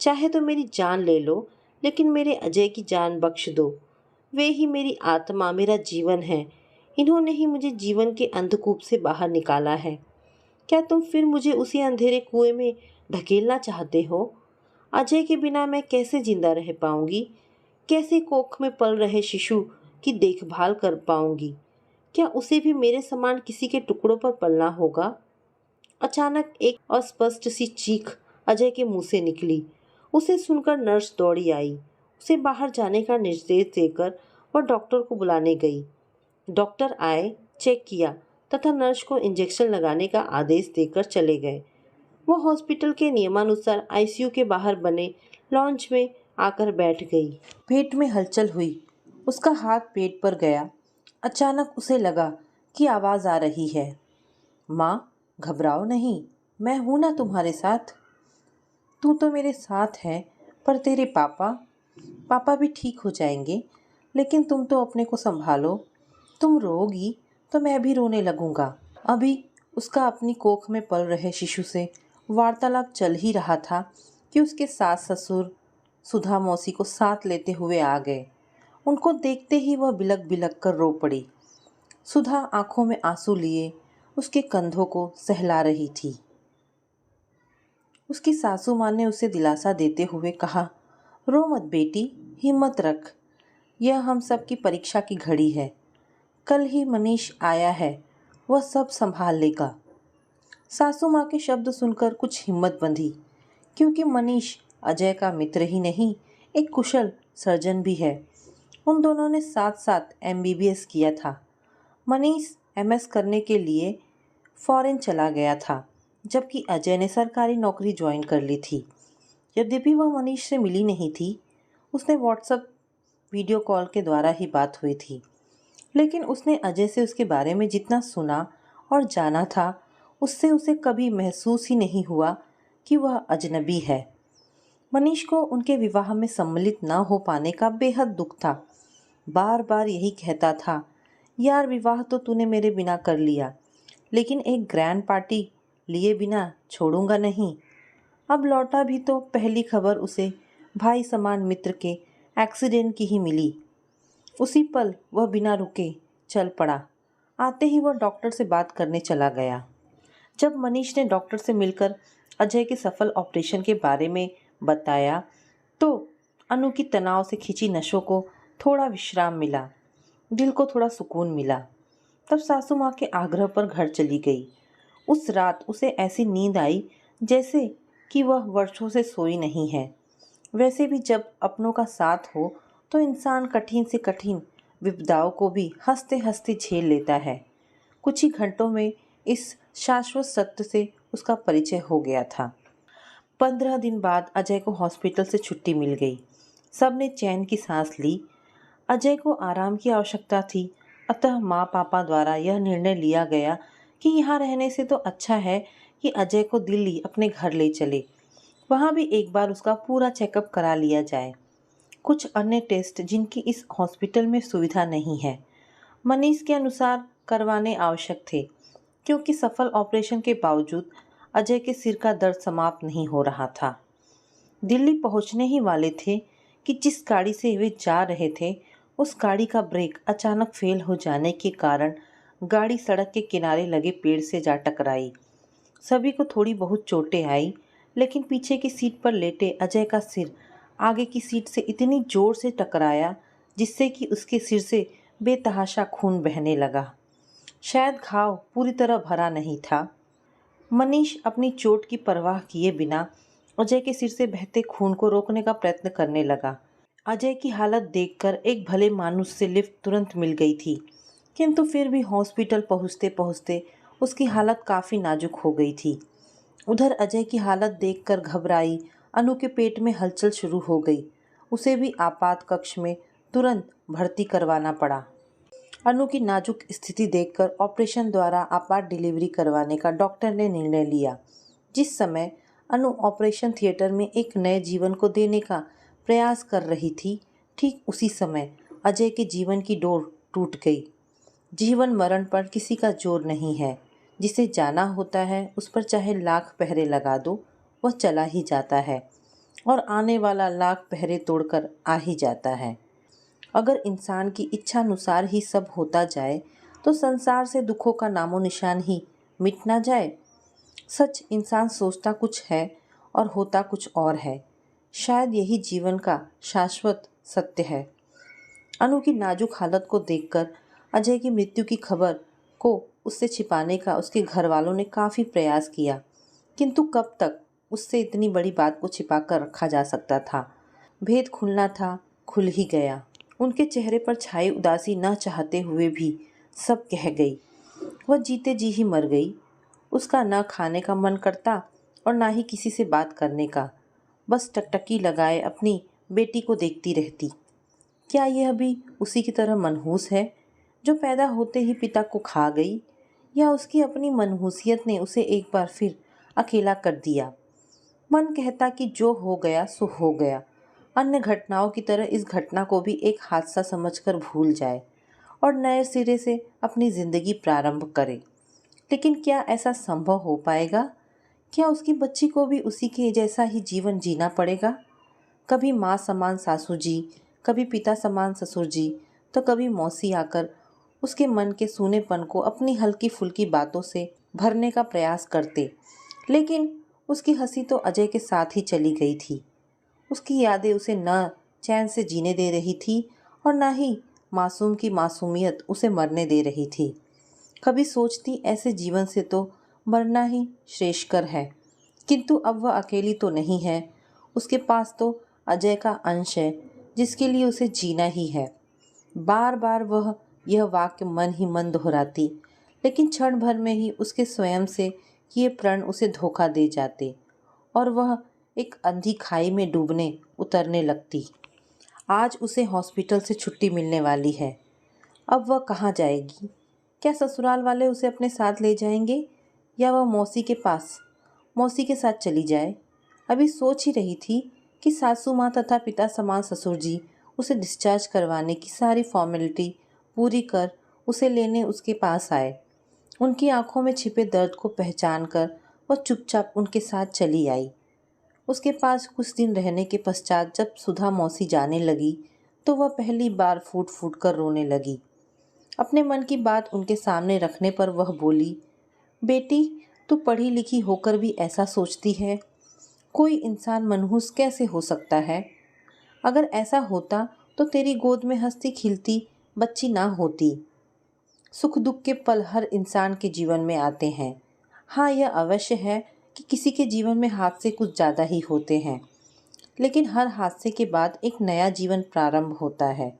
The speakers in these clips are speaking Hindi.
चाहे तो मेरी जान ले लो, लेकिन मेरे अजय की जान बख्श दो। वे ही मेरी आत्मा, मेरा जीवन है। इन्होंने ही मुझे जीवन के अंधकूप से बाहर निकाला है। क्या तुम फिर मुझे उसी अंधेरे कुएं में ढकेलना चाहते हो? अजय के बिना मैं कैसे जिंदा रह पाऊंगी? कैसे कोख में पल रहे शिशु की देखभाल कर पाऊंगी? क्या उसे भी मेरे समान किसी के टुकड़ों पर पलना होगा? अचानक एक अस्पष्ट सी चीख अजय के मुंह से निकली। उसे सुनकर नर्स दौड़ी आई। उसे बाहर जाने का निर्देश देकर वह डॉक्टर को बुलाने गई। डॉक्टर आए, चेक किया तथा नर्स को इंजेक्शन लगाने का आदेश देकर चले गए। वो हॉस्पिटल के नियमानुसार आईसीयू के बाहर बने लॉन्च में आकर बैठ गई। पेट में हलचल हुई। उसका हाथ पेट पर गया। अचानक उसे लगा कि आवाज़ आ रही है, माँ घबराओ नहीं, मैं हूँ ना तुम्हारे साथ। तू तो मेरे साथ है, पर तेरे पापा पापा भी ठीक हो जाएंगे, लेकिन तुम तो अपने को संभालो। तुम रोगी तो मैं भी रोने लगूंगा। अभी उसका अपनी कोख में पल रहे शिशु से वार्तालाप चल ही रहा था कि उसके सास ससुर सुधा मौसी को साथ लेते हुए आ गए। उनको देखते ही वह बिलक बिलक कर रो पड़ी। सुधा आंखों में आंसू लिए उसके कंधों को सहला रही थी। उसकी सासू माँ ने उसे दिलासा देते हुए कहा, रो मत बेटी, हिम्मत रख। यह हम सब की परीक्षा की घड़ी है। कल ही मनीष आया है, वह सब संभाल लेगा। सासू माँ के शब्द सुनकर कुछ हिम्मत बंधी, क्योंकि मनीष अजय का मित्र ही नहीं, एक कुशल सर्जन भी है। उन दोनों ने साथ साथ एमबीबीएस किया था। मनीष एमएस करने के लिए फॉरेन चला गया था, जबकि अजय ने सरकारी नौकरी ज्वाइन कर ली थी। यद्यपि वह मनीष से मिली नहीं थी, उसने व्हाट्सएप वीडियो कॉल के द्वारा ही बात हुई थी, लेकिन उसने अजय से उसके बारे में जितना सुना और जाना था, उससे उसे कभी महसूस ही नहीं हुआ कि वह अजनबी है। मनीष को उनके विवाह में सम्मिलित न हो पाने का बेहद दुख था। बार बार यही कहता था, यार विवाह तो तूने मेरे बिना कर लिया, लेकिन एक ग्रैंड पार्टी लिए बिना छोड़ूंगा नहीं। अब लौटा भी तो पहली खबर उसे भाई समान मित्र के एक्सीडेंट की ही मिली। उसी पल वह बिना रुके चल पड़ा। आते ही वह डॉक्टर से बात करने चला गया। जब मनीष ने डॉक्टर से मिलकर अजय के सफल ऑपरेशन के बारे में बताया, तो अनु की तनाव से खिंची नसों को थोड़ा विश्राम मिला, दिल को थोड़ा सुकून मिला। तब सासू माँ के आग्रह पर घर चली गई। उस रात उसे ऐसी नींद आई जैसे कि वह वर्षों से सोई नहीं है। वैसे भी जब अपनों का साथ हो तो इंसान कठिन से कठिन विपदाओं को भी हंसते हंसते झेल लेता है। कुछ ही घंटों में इस शाश्वत सत्य से उसका परिचय हो गया था। 15 दिन बाद अजय को हॉस्पिटल से छुट्टी मिल गई। सबने चैन की सांस ली। अजय को आराम की आवश्यकता थी, अतः माँ पापा द्वारा यह निर्णय लिया गया कि यहाँ रहने से तो अच्छा है कि अजय को दिल्ली अपने घर ले चले। वहाँ भी एक बार उसका पूरा चेकअप करा लिया जाए। कुछ अन्य टेस्ट जिनकी इस हॉस्पिटल में सुविधा नहीं है, मनीष के अनुसार करवाने आवश्यक थे, क्योंकि सफल ऑपरेशन के बावजूद अजय के सिर का दर्द समाप्त नहीं हो रहा था। दिल्ली पहुंचने ही वाले थे कि जिस गाड़ी से वे जा रहे थे, उस गाड़ी का ब्रेक अचानक फेल हो जाने के कारण गाड़ी सड़क के किनारे लगे पेड़ से जा टकराई। सभी को थोड़ी बहुत चोटें आई, लेकिन पीछे की सीट पर लेटे अजय का सिर आगे की सीट से इतनी जोर से टकराया जिससे कि उसके सिर से बेतहाशा खून बहने लगा। शायद घाव पूरी तरह भरा नहीं था। मनीष अपनी चोट की परवाह किए बिना अजय के सिर से बहते खून को रोकने का प्रयत्न करने लगा। अजय की हालत देखकर एक भले मानुस से लिफ्ट तुरंत मिल गई थी, किंतु फिर भी हॉस्पिटल पहुंचते पहुंचते उसकी हालत काफ़ी नाजुक हो गई थी। उधर अजय की हालत देखकर घबराई अनु के पेट में हलचल शुरू हो गई। उसे भी आपात कक्ष में तुरंत भर्ती करवाना पड़ा। अनु की नाजुक स्थिति देखकर ऑपरेशन द्वारा आपात डिलीवरी करवाने का डॉक्टर ने निर्णय लिया। जिस समय अनु ऑपरेशन थिएटर में एक नए जीवन को देने का प्रयास कर रही थी, ठीक उसी समय अजय के जीवन की डोर टूट गई। जीवन मरण पर किसी का जोर नहीं है। जिसे जाना होता है उस पर चाहे लाख पहरे लगा दो, वह चला ही जाता है। और आने वाला लाख पहरे तोड़कर आ ही जाता है। अगर इंसान की इच्छा अनुसार ही सब होता जाए तो संसार से दुखों का नामो निशान ही मिट ना जाए। सच, इंसान सोचता कुछ है और होता कुछ और है। शायद यही जीवन का शाश्वत सत्य है। अनु की नाजुक हालत को देखकर अजय की मृत्यु की खबर को उससे छिपाने का उसके घर वालों ने काफ़ी प्रयास किया, किंतु कब तक उससे इतनी बड़ी बात को छिपा कर रखा जा सकता था। भेद खुलना था, खुल ही गया। उनके चेहरे पर छाई उदासी न चाहते हुए भी सब कह गई। वह जीते जी ही मर गई। उसका न खाने का मन करता और ना ही किसी से बात करने का। बस टकटकी लगाए अपनी बेटी को देखती रहती। क्या यह भी उसी की तरह मनहूस है जो पैदा होते ही पिता को खा गई, या उसकी अपनी मनहूसियत ने उसे एक बार फिर अकेला कर दिया। मन कहता कि जो हो गया सो हो गया, अन्य घटनाओं की तरह इस घटना को भी एक हादसा समझकर भूल जाए और नए सिरे से अपनी ज़िंदगी प्रारंभ करे। लेकिन क्या ऐसा संभव हो पाएगा? क्या उसकी बच्ची को भी उसी के जैसा ही जीवन जीना पड़ेगा? कभी माँ समान सासू जी, कभी पिता समान ससुर जी, तो कभी मौसी आकर उसके मन के सूनेपन को अपनी हल्की फुल्की बातों से भरने का प्रयास करते। लेकिन उसकी हंसी तो अजय के साथ ही चली गई थी। उसकी यादें उसे न चैन से जीने दे रही थी और न ही मासूम की मासूमियत उसे मरने दे रही थी। कभी सोचती ऐसे जीवन से तो मरना ही श्रेष्ठकर है, किंतु अब वह अकेली तो नहीं है। उसके पास तो अजय का अंश है जिसके लिए उसे जीना ही है। बार बार वह यह वाक्य मन ही मन दोहराती, लेकिन क्षण भर में ही उसके स्वयं से ये प्रण उसे धोखा दे जाते और वह एक अंधी खाई में डूबने उतरने लगती। आज उसे हॉस्पिटल से छुट्टी मिलने वाली है। अब वह कहाँ जाएगी? क्या ससुराल वाले उसे अपने साथ ले जाएंगे, या वह मौसी के पास मौसी के साथ चली जाए? अभी सोच ही रही थी कि सासू माँ तथा पिता समान ससुर जी उसे डिस्चार्ज करवाने की सारी फॉर्मेलिटी पूरी कर उसे लेने उसके पास आए। उनकी आंखों में छिपे दर्द को पहचान कर वह चुपचाप उनके साथ चली आई। उसके पास कुछ दिन रहने के पश्चात जब सुधा मौसी जाने लगी तो वह पहली बार फूट फूट कर रोने लगी। अपने मन की बात उनके सामने रखने पर वह बोली, बेटी, तू पढ़ी लिखी होकर भी ऐसा सोचती है? कोई इंसान मनहूस कैसे हो सकता है? अगर ऐसा होता तो तेरी गोद में हंसती खिलती बच्ची ना होती। सुख दुख के पल हर इंसान के जीवन में आते हैं। हाँ, यह अवश्य है कि किसी के जीवन में हादसे कुछ ज़्यादा ही होते हैं, लेकिन हर हादसे के बाद एक नया जीवन प्रारंभ होता है।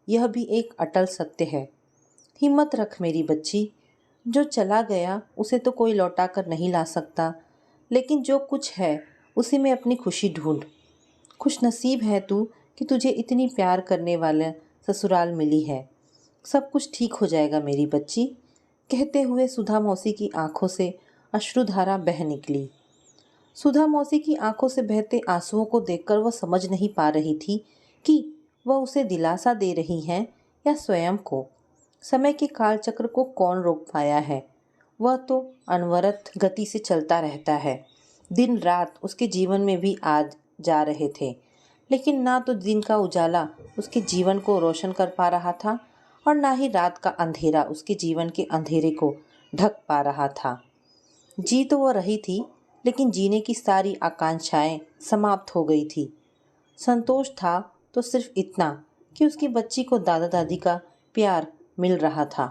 यह भी एक अटल सत्य है। हिम्मत रख मेरी बच्ची। जो चला गया उसे तो कोई लौटा कर नहीं ला सकता, लेकिन जो कुछ है उसी में अपनी खुशी ढूंढ। खुशनसीब है तू कि तुझे इतनी प्यार करने वाला ससुराल मिली है। सब कुछ ठीक हो जाएगा मेरी बच्ची। कहते हुए सुधा मौसी की आंखों से अश्रुधारा बह निकली। सुधा मौसी की आंखों से बहते आंसुओं को देखकर वह समझ नहीं पा रही थी कि वह उसे दिलासा दे रही हैं या स्वयं को। समय के कालचक्र को कौन रोक पाया है? वह तो अनवरत गति से चलता रहता है। दिन रात उसके जीवन में भी आ जा रहे थे, लेकिन ना तो दिन का उजाला उसके जीवन को रोशन कर पा रहा था और ना ही रात का अंधेरा उसके जीवन के अंधेरे को ढक पा रहा था। जी तो वह रही थी, लेकिन जीने की सारी आकांक्षाएं समाप्त हो गई थी। संतोष था तो सिर्फ इतना कि उसकी बच्ची को दादा दादी का प्यार मिल रहा था।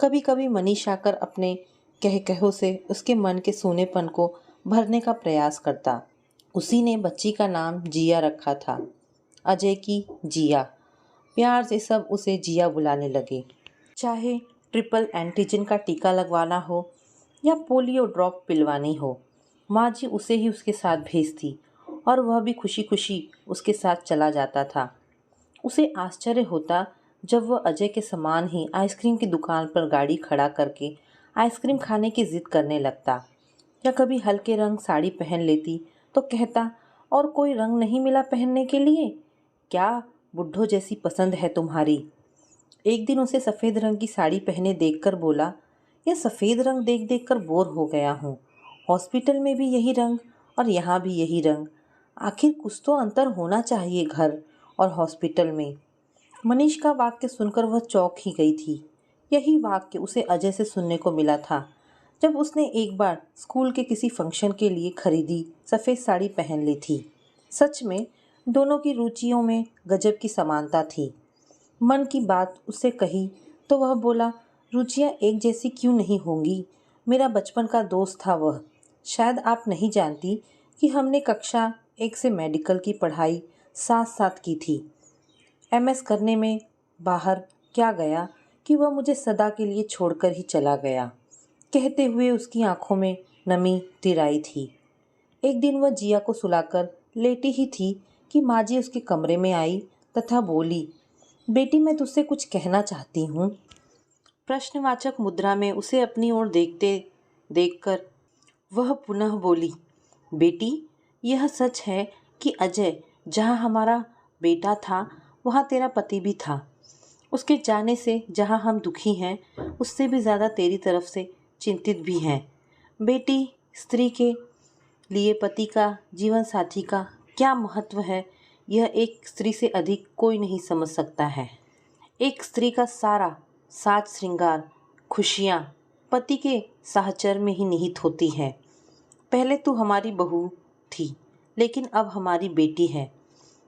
कभी कभी मनीष आकर अपने कहकहों से उसके मन के सूनेपन को भरने का प्रयास करता। उसी ने बच्ची का नाम जिया रखा था। अजय की जिया। प्यार से सब उसे जिया बुलाने लगे। चाहे ट्रिपल एंटीजन का टीका लगवाना हो या पोलियो ड्रॉप पिलवानी हो, माँ जी उसे ही उसके साथ भेजती और वह भी खुशी खुशी उसके साथ चला जाता था। उसे आश्चर्य होता जब वह अजय के समान ही आइसक्रीम की दुकान पर गाड़ी खड़ा करके आइसक्रीम खाने की जिद करने लगता, या कभी हल्के रंग साड़ी पहन लेती तो कहता, और कोई रंग नहीं मिला पहनने के लिए? क्या बुड्ढों जैसी पसंद है तुम्हारी? एक दिन उसे सफ़ेद रंग की साड़ी पहने देखकर बोला, यह सफ़ेद रंग देख देख कर बोर हो गया हूँ। हॉस्पिटल में भी यही रंग और यहाँ भी यही रंग। आखिर कुछ तो अंतर होना चाहिए घर और हॉस्पिटल में। मनीष का वाक्य सुनकर वह चौंक ही गई थी। यही वाक्य उसे अजय से सुनने को मिला था जब उसने एक बार स्कूल के किसी फंक्शन के लिए खरीदी सफ़ेद साड़ी पहन ली थी। सच में दोनों की रुचियों में गजब की समानता थी। मन की बात उससे कही तो वह बोला, रुचियाँ एक जैसी क्यों नहीं होंगी? मेरा बचपन का दोस्त था वह। शायद आप नहीं जानती कि हमने कक्षा 1 से मेडिकल की पढ़ाई साथ साथ की थी। एमएस करने में बाहर क्या गया कि वह मुझे सदा के लिए छोड़कर ही चला गया। कहते हुए उसकी आंखों में नमी तिराई थी। एक दिन वह जिया को सुलाकर लेटी ही थी कि माँ जी उसके कमरे में आई तथा बोली, बेटी मैं तुझसे कुछ कहना चाहती हूँ। प्रश्नवाचक मुद्रा में उसे अपनी ओर देखकर वह पुनः बोली, बेटी यह सच है कि अजय जहाँ हमारा बेटा था वहाँ तेरा पति भी था। उसके जाने से जहाँ हम दुखी हैं उससे भी ज़्यादा तेरी तरफ से चिंतित भी हैं। बेटी स्त्री के लिए पति का, जीवन साथी का क्या महत्व है यह एक स्त्री से अधिक कोई नहीं समझ सकता है। एक स्त्री का सारा साज श्रृंगार, खुशियाँ पति के साहचर्य में ही निहित होती है। पहले तू हमारी बहू थी लेकिन अब हमारी बेटी है।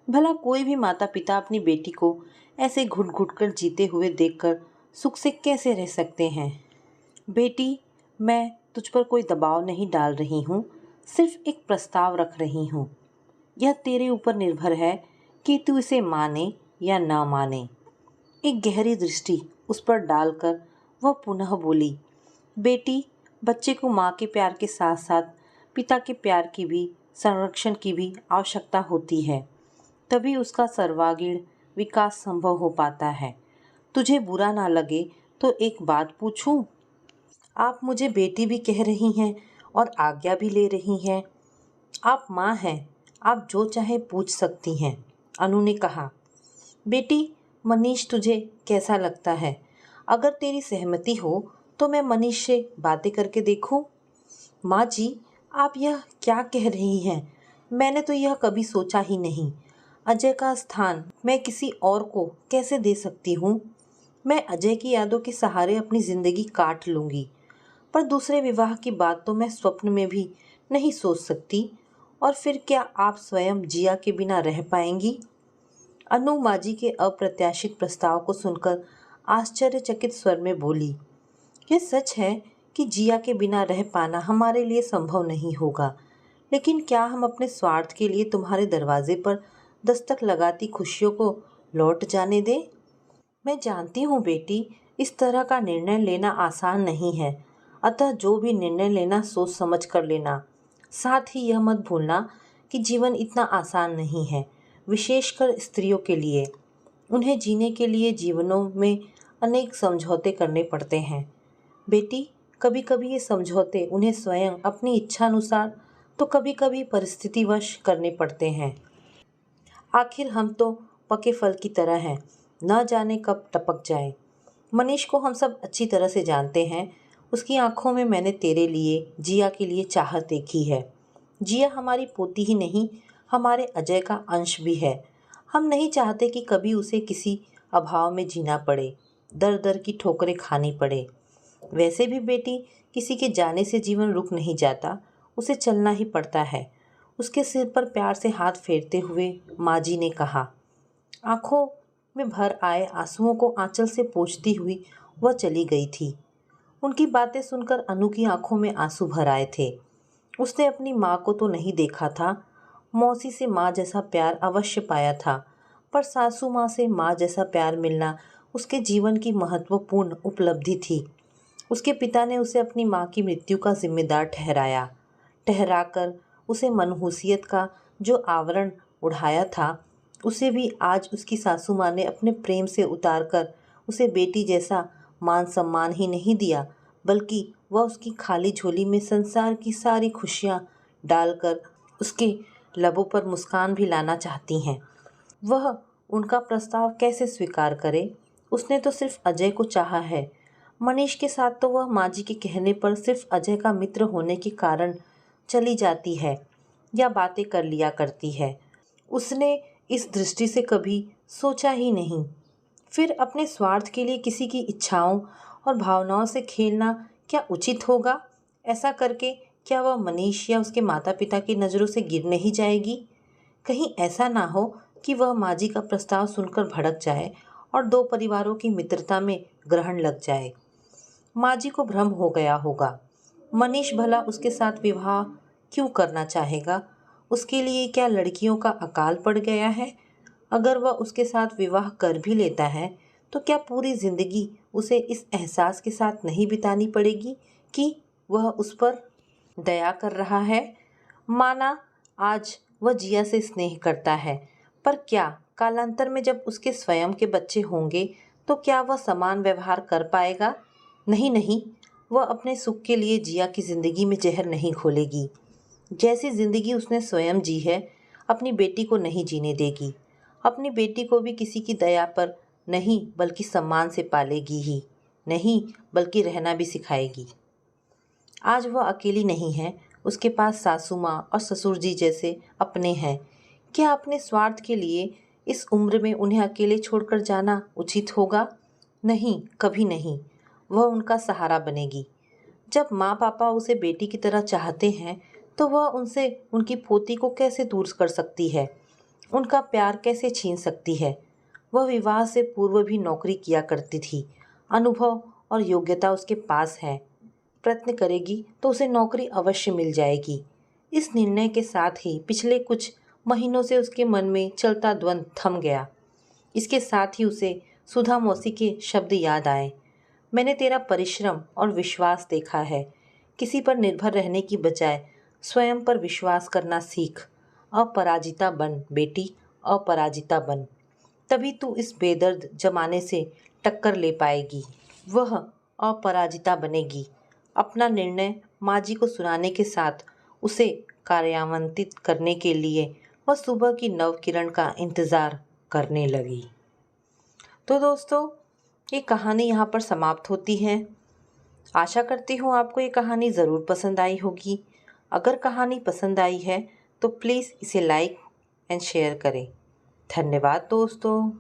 भला कोई भी माता पिता अपनी बेटी को ऐसे घुट घुट कर जीते हुए देखकर सुख से कैसे रह सकते हैं। बेटी मैं तुझ पर कोई दबाव नहीं डाल रही हूँ, सिर्फ एक प्रस्ताव रख रही हूँ। यह तेरे ऊपर निर्भर है कि तू इसे माने या ना माने। एक गहरी दृष्टि उस पर डालकर वह पुनः बोली, बेटी बच्चे को माँ के प्यार के साथ साथ पिता के प्यार की भी, संरक्षण की भी आवश्यकता होती है। तभी उसका सर्वांगीण विकास संभव हो पाता है। तुझे बुरा ना लगे तो एक बात पूछूं? आप मुझे बेटी भी कह रही हैं और आज्ञा भी ले रही हैं। आप माँ हैं, आप जो चाहे पूछ सकती हैं, अनु ने कहा। बेटी मनीष तुझे कैसा लगता है? अगर तेरी सहमति हो तो मैं मनीष से बातें करके देखूं? माँ जी आप यह क्या कह रही हैं? मैंने तो यह कभी सोचा ही नहीं। अजय का स्थान मैं किसी और को कैसे दे सकती हूँ? मैं अजय की यादों के सहारे अपनी ज़िंदगी काट लूँगी, पर दूसरे विवाह की बात तो मैं स्वप्न में भी नहीं सोच सकती। और फिर क्या आप स्वयं जिया के बिना रह पाएंगी? अनु माँ जी के अप्रत्याशित प्रस्ताव को सुनकर आश्चर्यचकित स्वर में बोली, यह सच है कि जिया के बिना रह पाना हमारे लिए संभव नहीं होगा, लेकिन क्या हम अपने स्वार्थ के लिए तुम्हारे दरवाजे पर दस्तक लगाती खुशियों को लौट जाने दें? मैं जानती हूँ बेटी, इस तरह का निर्णय लेना आसान नहीं है, अतः जो भी निर्णय लेना सोच समझ कर लेना। साथ ही यह मत भूलना कि जीवन इतना आसान नहीं है, विशेषकर स्त्रियों के लिए। उन्हें जीने के लिए जीवनों में अनेक समझौते करने पड़ते हैं। बेटी कभी कभी ये समझौते उन्हें स्वयं अपनी इच्छानुसार तो कभी कभी परिस्थितिवश करने पड़ते हैं। आखिर हम तो पके फल की तरह हैं, न जाने कब टपक जाए। मनीष को हम सब अच्छी तरह से जानते हैं। उसकी आंखों में मैंने तेरे लिए, जिया के लिए चाहत देखी है। जिया हमारी पोती ही नहीं, हमारे अजय का अंश भी है। हम नहीं चाहते कि कभी उसे किसी अभाव में जीना पड़े, दर दर की ठोकरें खानी पड़े। वैसे भी बेटी किसी के जाने से जीवन रुक नहीं जाता, उसे चलना ही पड़ता है। उसके सिर पर प्यार से हाथ फेरते हुए माँ जी ने कहा। आंखों में भर आए आंसुओं को आंचल से पोंछती हुई वह चली गई थी। उनकी बातें सुनकर अनु की आंखों में आंसू भर आए थे। उसने अपनी माँ को तो नहीं देखा था, मौसी से माँ जैसा प्यार अवश्य पाया था, पर सासू माँ से माँ जैसा प्यार मिलना उसके जीवन की महत्वपूर्ण उपलब्धि थी। उसके पिता ने उसे अपनी माँ की मृत्यु का जिम्मेदार ठहराकर उसे मनहूसियत का जो आवरण उड़ाया था, उसे भी आज उसकी सासू माँ ने अपने प्रेम से उतारकर उसे बेटी जैसा मान सम्मान ही नहीं दिया, बल्कि वह उसकी खाली झोली में संसार की सारी खुशियाँ डालकर उसके लबों पर मुस्कान भी लाना चाहती हैं। वह उनका प्रस्ताव कैसे स्वीकार करे? उसने तो सिर्फ अजय को चाहा है। मनीष के साथ तो वह माँ जी के कहने पर सिर्फ अजय का मित्र होने के कारण चली जाती है। या बातें कर लिया करती है। उसने इस दृष्टि से कभी सोचा ही नहीं। फिर अपने स्वार्थ के लिए किसी की इच्छाओं और भावनाओं से खेलना क्या उचित होगा? ऐसा करके क्या वह मनीष या उसके माता पिता की नज़रों से गिर नहीं जाएगी? कहीं ऐसा ना हो कि वह माँ जी का प्रस्ताव सुनकर भड़क जाए और दो परिवारों की मित्रता में ग्रहण लग जाए। माँ जी को भ्रम हो गया होगा। मनीष भला उसके साथ विवाह क्यों करना चाहेगा? उसके लिए क्या लड़कियों का अकाल पड़ गया है? अगर वह उसके साथ विवाह कर भी लेता है तो क्या पूरी जिंदगी उसे इस एहसास के साथ नहीं बितानी पड़ेगी कि वह उस पर दया कर रहा है? माना आज वह जिया से स्नेह करता है, पर क्या कालांतर में जब उसके स्वयं के बच्चे होंगे तो क्या वह समान व्यवहार कर पाएगा? नहीं नहीं, वह अपने सुख के लिए जिया की जिंदगी में जहर नहीं घोलेगी। जैसी जिंदगी उसने स्वयं जी है, अपनी बेटी को नहीं जीने देगी। अपनी बेटी को भी किसी की दया पर नहीं बल्कि सम्मान से पालेगी ही, नहीं बल्कि रहना भी सिखाएगी। आज वह अकेली नहीं है, उसके पास सासू माँ और ससुर जी जैसे अपने हैं। क्या अपने स्वार्थ के लिए इस उम्र में उन्हें अकेले छोड़कर जाना उचित होगा? नहीं, कभी नहीं। वह उनका सहारा बनेगी। जब माँ पापा उसे बेटी की तरह चाहते हैं तो वह उनसे उनकी पोती को कैसे दूर कर सकती है? उनका प्यार कैसे छीन सकती है? वह विवाह से पूर्व भी नौकरी किया करती थी। अनुभव और योग्यता उसके पास है। प्रयत्न करेगी तो उसे नौकरी अवश्य मिल जाएगी। इस निर्णय के साथ ही पिछले कुछ महीनों से उसके मन में चलता द्वंद्व थम गया। इसके साथ ही उसे सुधा मौसी के शब्द याद आए। मैंने तेरा परिश्रम और विश्वास देखा है। किसी पर निर्भर रहने की बजाय स्वयं पर विश्वास करना सीख। अपराजिता बन बेटी, अपराजिता बन। तभी तू इस बेदर्द जमाने से टक्कर ले पाएगी। वह अपराजिता बनेगी। अपना निर्णय माँ जी को सुनाने के साथ उसे कार्यान्वित करने के लिए वह सुबह की नव किरण का इंतज़ार करने लगी। तो दोस्तों, ये कहानी यहाँ पर समाप्त होती है। आशा करती हूँ आपको ये कहानी ज़रूर पसंद आई होगी। अगर कहानी पसंद आई है तो प्लीज़ इसे लाइक एंड शेयर करें। धन्यवाद दोस्तों।